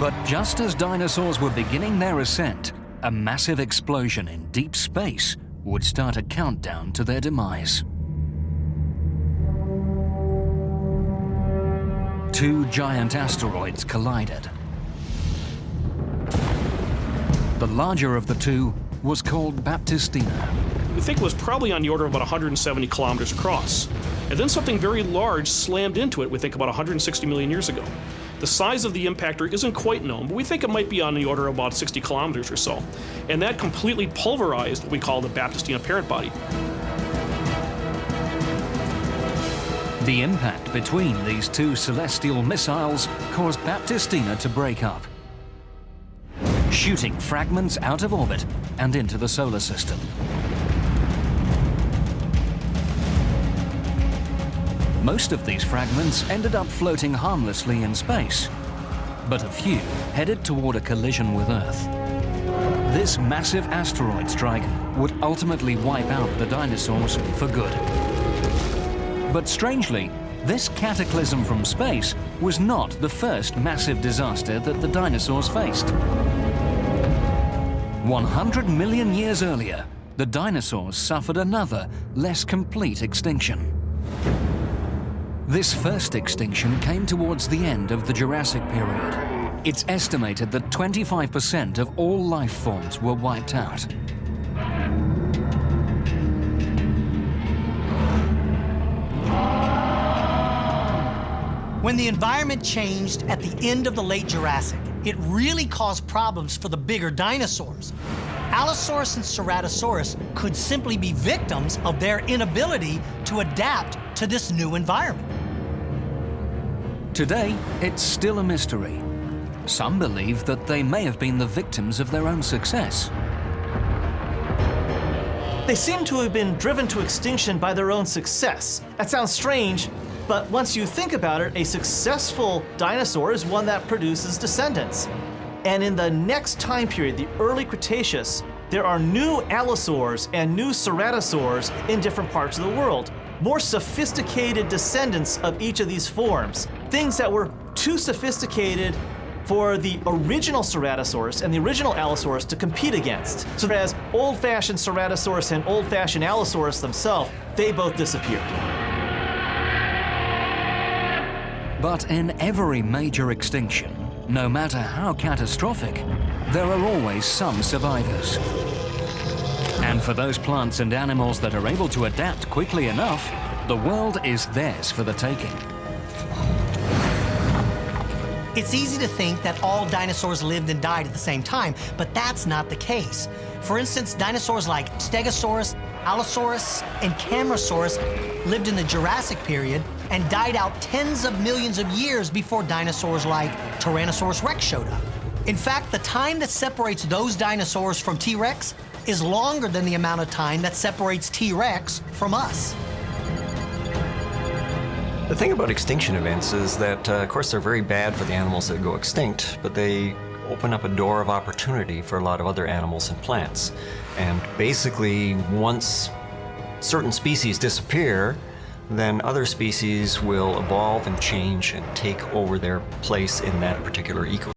But just as dinosaurs were beginning their ascent, a massive explosion in deep space would start a countdown to their demise. Two giant asteroids collided. The larger of the two was called Baptistina. We think it was probably on the order of about 170 kilometers across. And then something very large slammed into it, we think about 160 million years ago. The size of the impactor isn't quite known, but we think it might be on the order of about 60 kilometers or so. And that completely pulverized what we call the Baptistina parent body. The impact between these two celestial missiles caused Baptistina to break up, shooting fragments out of orbit and into the solar system. Most of these fragments ended up floating harmlessly in space, but a few headed toward a collision with Earth. This massive asteroid strike would ultimately wipe out the dinosaurs for good. But strangely, this cataclysm from space was not the first massive disaster that the dinosaurs faced. 100 million years earlier, the dinosaurs suffered another, less complete extinction. This first extinction came towards the end of the Jurassic period. It's estimated that 25% of all life forms were wiped out. When the environment changed at the end of the late Jurassic, it really caused problems for the bigger dinosaurs. Allosaurus and Ceratosaurus could simply be victims of their inability to adapt to this new environment. Today, it's still a mystery. Some believe that they may have been the victims of their own success. They seem to have been driven to extinction by their own success. That sounds strange, but once you think about it, a successful dinosaur is one that produces descendants. And in the next time period, the early Cretaceous, there are new allosaurs and new ceratosaurs in different parts of the world. More sophisticated descendants of each of these forms. Things that were too sophisticated for the original Ceratosaurus and the original Allosaurus to compete against. So as old-fashioned Ceratosaurus and old-fashioned Allosaurus themselves, they both disappeared. But in every major extinction, no matter how catastrophic, there are always some survivors. And for those plants and animals that are able to adapt quickly enough, the world is theirs for the taking. It's easy to think that all dinosaurs lived and died at the same time, but that's not the case. For instance, dinosaurs like Stegosaurus, Allosaurus, and Camarasaurus lived in the Jurassic period and died out tens of millions of years before dinosaurs like Tyrannosaurus Rex showed up. In fact, the time that separates those dinosaurs from T-Rex is longer than the amount of time that separates T-Rex from us. The thing about extinction events is that, of course, they're very bad for the animals that go extinct, but they open up a door of opportunity for a lot of other animals and plants. And basically, once certain species disappear, then other species will evolve and change and take over their place in that particular ecosystem.